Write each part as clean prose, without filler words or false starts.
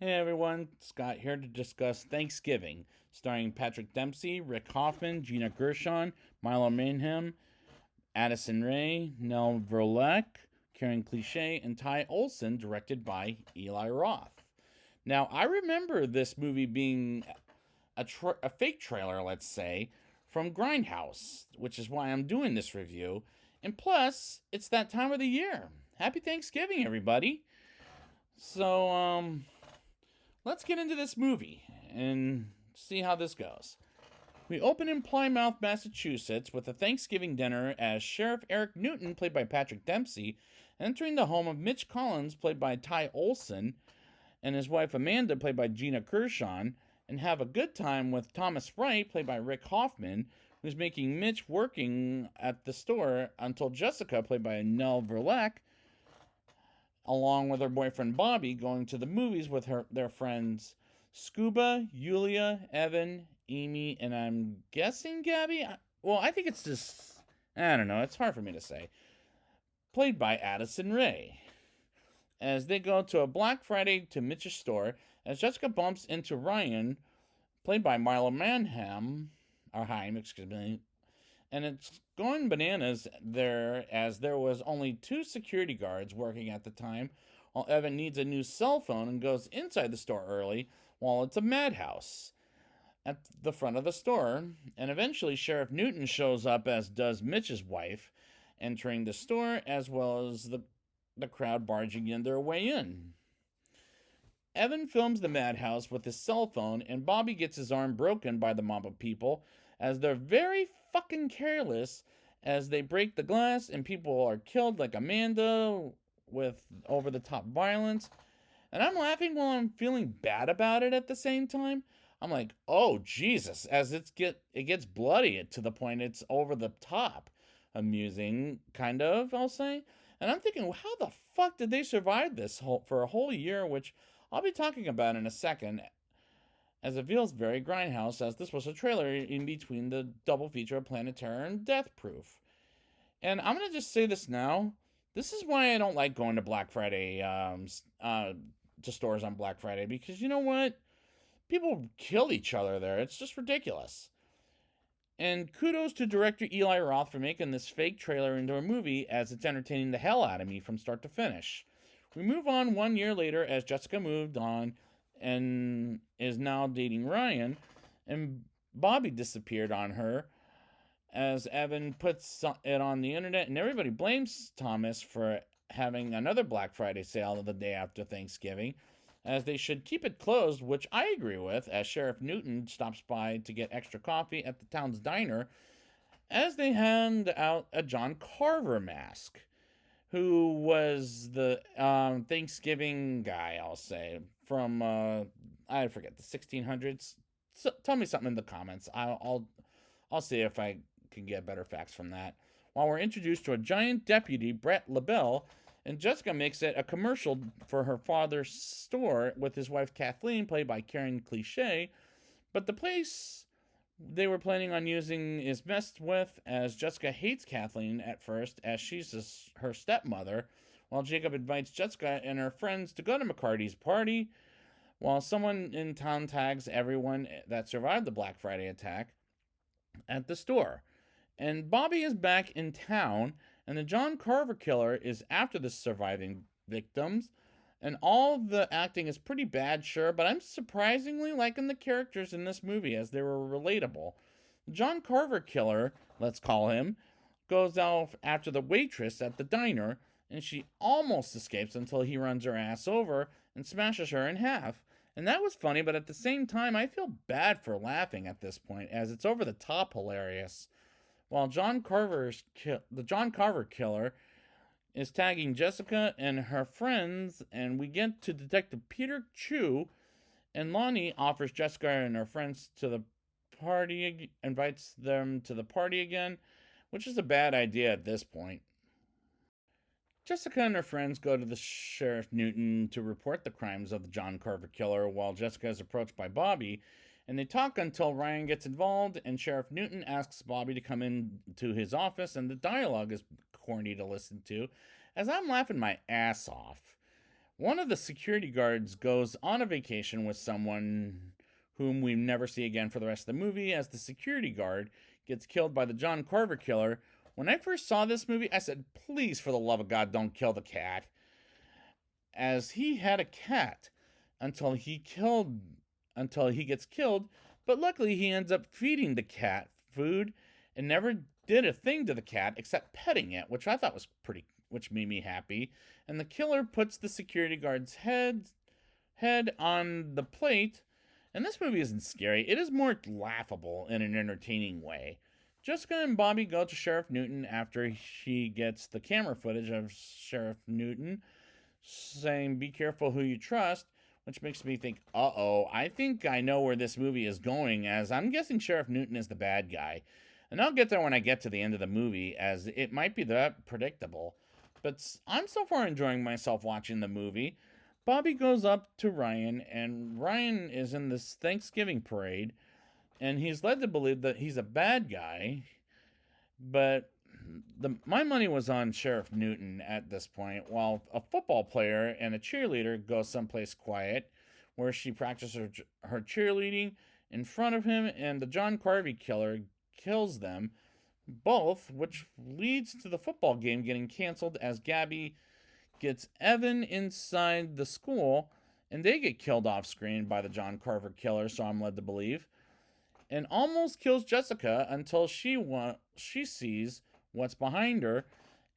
Hey everyone, Scott here to discuss Thanksgiving, starring Patrick Dempsey, Rick Hoffman, Gina Gershon, Milo Mayhem, Addison Rae, Nell Verleck, Karen Cliche, and Ty Olson, directed by Eli Roth. Now, I remember this movie being a fake trailer, let's say, from Grindhouse, which is why I'm doing this review. And plus, it's that time of the year. Happy Thanksgiving, everybody. So, let's get into this movie and see how this goes. We open in Plymouth, Massachusetts, with a Thanksgiving dinner as Sheriff Eric Newton, played by Patrick Dempsey, entering the home of Mitch Collins, played by Ty Olson, and his wife Amanda, played by Gina Gershon, and have a good time with Thomas Wright, played by Rick Hoffman, who's making Mitch working at the store until Jessica, played by Nell Verleck, along with her boyfriend Bobby, going to the movies with their friends Scuba, Yulia, Evan, Amy, and I'm guessing Gabby? Well, I think it's just, I don't know, it's hard for me to say. Played by Addison Rae. As they go to a Black Friday to Mitch's store, as Jessica bumps into Ryan, played by Milo Manham, or Haim, excuse me, and it's going bananas there as there was only 2 security guards working at the time, while Evan needs a new cell phone and goes inside the store early while it's a madhouse at the front of the store. And eventually Sheriff Newton shows up, as does Mitch's wife, entering the store, as well as the crowd barging in their way in. Evan films the madhouse with his cell phone, and Bobby gets his arm broken by the mob of people, as they're very fucking careless as they break the glass and people are killed, like Amanda, with over-the-top violence. And I'm laughing while I'm feeling bad about it at the same time. I'm like, oh Jesus, as it gets bloody to the point it's over the top. Amusing, kind of, I'll say. And I'm thinking, well, how the fuck did they survive this for a whole year, which I'll be talking about in a second, as it feels very Grindhouse, as this was a trailer in between the double feature of Planet Terror and Death Proof. And I'm going to just say this now. This is why I don't like going to Black Friday, to stores on Black Friday, because you know what? People kill each other there. It's just ridiculous. And kudos to director Eli Roth for making this fake trailer into a movie, as it's entertaining the hell out of me from start to finish. We move on 1 year later as Jessica moved on and is now dating Ryan, and Bobby disappeared on her, as Evan puts it on the internet, and everybody blames Thomas for having another Black Friday sale the day after Thanksgiving, as they should keep it closed, which I agree with, as Sheriff Newton stops by to get extra coffee at the town's diner, as they hand out a John Carver mask, who was the Thanksgiving guy, I'll say, from, I forget, the 1600s. So, tell me something in the comments. I'll see if I can get better facts from that. While we're introduced to a giant deputy, Brett LaBelle, and Jessica makes it a commercial for her father's store with his wife Kathleen, played by Karen Cliche, but the place they were planning on using is messed with, as Jessica hates Kathleen at first, as she's her stepmother, while Jacob invites Jessica and her friends to go to McCarty's party, while someone in town tags everyone that survived the Black Friday attack at the store. And Bobby is back in town, and the John Carver killer is after the surviving victims, and all the acting is pretty bad, sure, but I'm surprisingly liking the characters in this movie, as they were relatable. The John Carver killer, let's call him, goes out after the waitress at the diner, and she almost escapes until he runs her ass over and smashes her in half. And that was funny, but at the same time, I feel bad for laughing at this point, as it's over the top hilarious. While the John Carver killer is tagging Jessica and her friends, and we get to Detective Peter Chu, and Lonnie offers Jessica and her friends to the party, invites them to the party again, which is a bad idea at this point. Jessica and her friends go to the Sheriff Newton to report the crimes of the John Carver killer, while Jessica is approached by Bobby, and they talk until Ryan gets involved, and Sheriff Newton asks Bobby to come into his office, and the dialogue is corny to listen to, as I'm laughing my ass off. One of the security guards goes on a vacation with someone whom we never see again for the rest of the movie, as the security guard gets killed by the John Carver killer. When I first saw this movie, I said, please, for the love of God, don't kill the cat. As he had a cat until he killed until he gets killed, but luckily he ends up feeding the cat food and never did a thing to the cat except petting it, which I thought was which made me happy. And the killer puts the security guard's head on the plate. And this movie isn't scary. It is more laughable in an entertaining way. Jessica and Bobby go to Sheriff Newton after she gets the camera footage of Sheriff Newton saying, be careful who you trust, which makes me think, uh-oh, I think I know where this movie is going, as I'm guessing Sheriff Newton is the bad guy. And I'll get there when I get to the end of the movie, as it might be that predictable. But I'm so far enjoying myself watching the movie. Bobby goes up to Ryan, and Ryan is in this Thanksgiving parade, and he's led to believe that he's a bad guy, but my money was on Sheriff Newton at this point, while a football player and a cheerleader go someplace quiet where she practices her cheerleading in front of him, and the John Carvey killer kills them both, which leads to the football game getting canceled as Gabby gets Evan inside the school, and they get killed off screen by the John Carver killer, so I'm led to believe, and almost kills Jessica until she sees what's behind her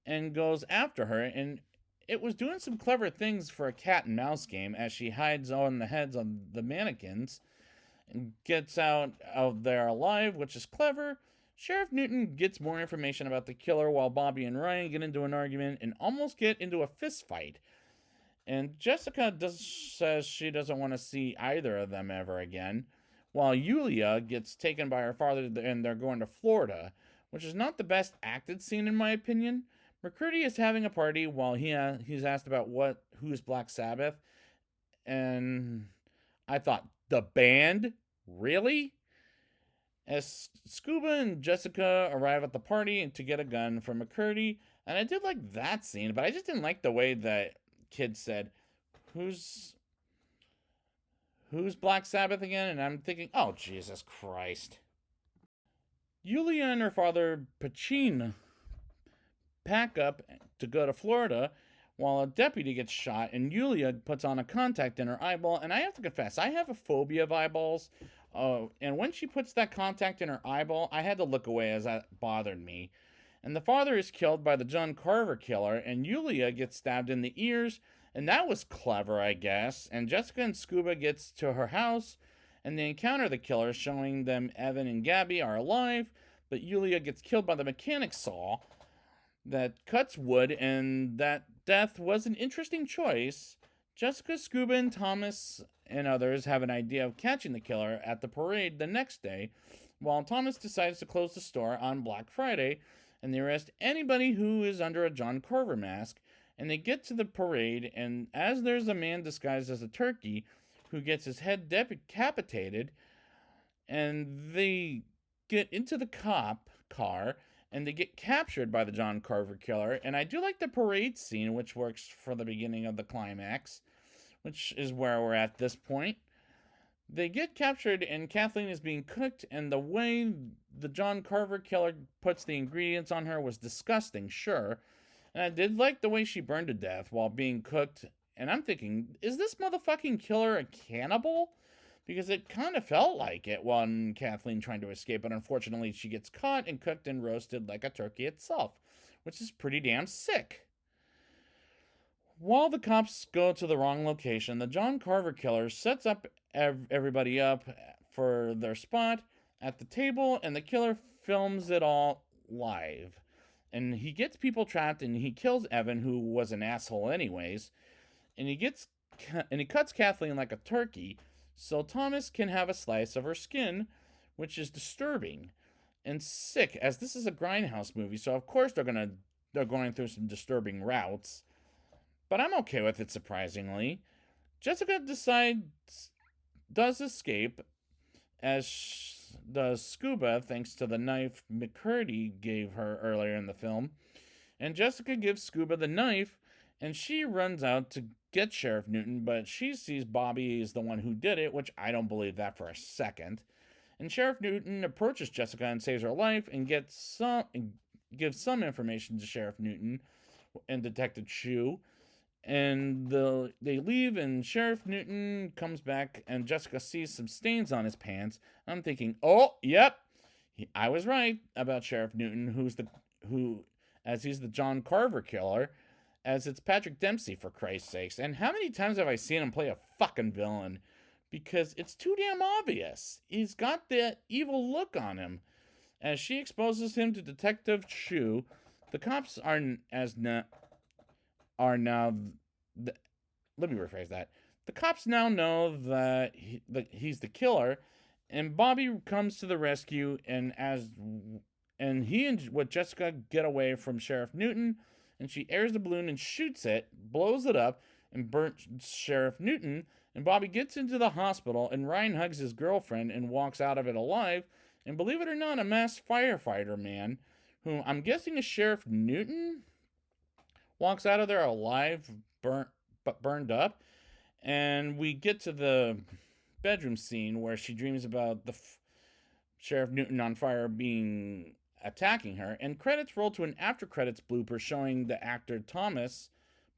and goes after her. And it was doing some clever things for a cat and mouse game, as she hides on the heads of the mannequins and gets out of there alive, which is clever. Sheriff Newton gets more information about the killer while Bobby and Ryan get into an argument and almost get into a fist fight. And Jessica says she doesn't want to see either of them ever again, while Yulia gets taken by her father and they're going to Florida, which is not the best acted scene in my opinion. McCurdy is having a party while he's asked about who's Black Sabbath, and I thought, the band? Really? As Scuba and Jessica arrive at the party to get a gun from McCurdy, and I did like that scene, but I just didn't like the way that kid said, who's Black Sabbath again? And I'm thinking, oh, Jesus Christ. Yulia and her father, Pachin, pack up to go to Florida while a deputy gets shot, and Yulia puts on a contact in her eyeball. And I have to confess, I have a phobia of eyeballs. And when she puts that contact in her eyeball, I had to look away as that bothered me. And the father is killed by the John Carver killer, and Yulia gets stabbed in the ears, and that was clever, I guess. And Jessica and Scuba gets to her house, and they encounter the killer, showing them Evan and Gabby are alive, but Yulia gets killed by the mechanic saw that cuts wood, and that death was an interesting choice. Jessica, Scuba, and Thomas and others have an idea of catching the killer at the parade the next day, while Thomas decides to close the store on Black Friday, and they arrest anybody who is under a John Carver mask. And they get to the parade, and as there's a man disguised as a turkey who gets his head decapitated, and they get into the cop car, and they get captured by the John Carver killer. And I do like the parade scene, which works for the beginning of the climax, which is where we're at this point. They get captured, and Kathleen is being cooked, and the way the John Carver killer puts the ingredients on her was disgusting, sure. And I did like the way she burned to death while being cooked. And I'm thinking, is this motherfucking killer a cannibal? Because it kind of felt like it when Kathleen trying to escape, but unfortunately she gets caught and cooked and roasted like a turkey itself, which is pretty damn sick. While the cops go to the wrong location, the John Carver killer sets up everybody up for their spot at the table, and the killer films it all live. And he gets people trapped, and he kills Evan, who was an asshole anyways, and he cuts Kathleen like a turkey, so Thomas can have a slice of her skin, which is disturbing and sick, as this is a grindhouse movie, so of course they're going through some disturbing routes. But I'm okay with it, surprisingly. Jessica does escape, as does Scuba, thanks to the knife McCurdy gave her earlier in the film. And Jessica gives Scuba the knife, and she runs out to gets Sheriff Newton, but she sees Bobby is the one who did it, which I don't believe that for a second. And Sheriff Newton approaches Jessica and saves her life and gives some information to Sheriff Newton and Detective Chu. And they leave, and Sheriff Newton comes back, and Jessica sees some stains on his pants. I'm thinking, oh, yep, I was right about Sheriff Newton, as he's the John Carver killer, as it's Patrick Dempsey, for Christ's sakes. And how many times have I seen him play a fucking villain? Because it's too damn obvious. He's got that evil look on him. As she exposes him to Detective Chu, the cops are now. Let me rephrase that. The cops now know that he's the killer, and Bobby comes to the rescue. And he and Jessica get away from Sheriff Newton, and she airs the balloon and shoots it, blows it up, and burns Sheriff Newton. And Bobby gets into the hospital, and Ryan hugs his girlfriend and walks out of it alive. And believe it or not, a masked firefighter man, who I'm guessing is Sheriff Newton, walks out of there alive, burned up. And we get to the bedroom scene where she dreams about the Sheriff Newton on fire attacking her. And credits roll to an after credits blooper showing the actor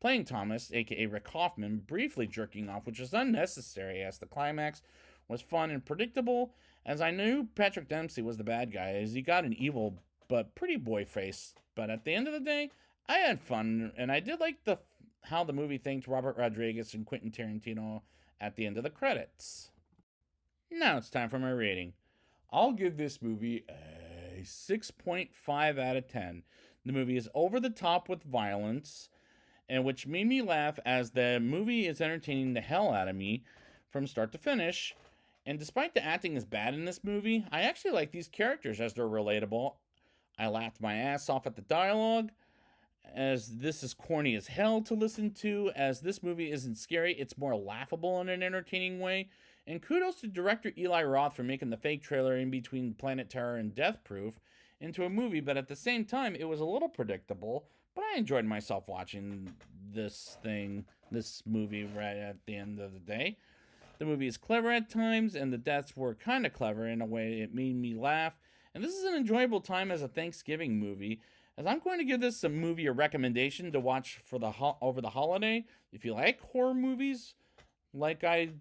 playing Thomas, aka Rick Hoffman, briefly jerking off, which is unnecessary as the climax was fun and predictable, as I knew Patrick Dempsey was the bad guy, as he got an evil but pretty boy face. But at the end of the day, I had fun, and I did like how the movie thanked Robert Rodriguez and Quentin Tarantino at the end of the credits. Now it's time for my rating. I'll give this movie a 6.5 out of 10. The movie is over the top with violence, and which made me laugh, as the movie is entertaining the hell out of me from start to finish. And despite the acting is bad in this movie, I actually like these characters, as they're relatable. I laughed my ass off at the dialogue, as this is corny as hell to listen to, as this movie isn't scary, it's more laughable in an entertaining way. And kudos to director Eli Roth for making the fake trailer in between Planet Terror and Death Proof into a movie, but at the same time, it was a little predictable. But I enjoyed myself watching this movie right at the end of the day. The movie is clever at times, and the deaths were kind of clever in a way. It made me laugh. And this is an enjoyable time as a Thanksgiving movie, as I'm going to give this movie a recommendation to watch for over the holiday. If you like horror movies, like I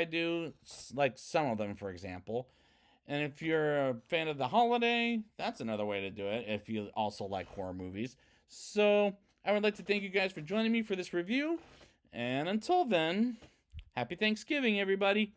do, like some of them, for example. And if you're a fan of the holiday, that's another way to do it, if you also like horror movies. So I would like to thank you guys for joining me for this review. And until then, happy Thanksgiving, everybody.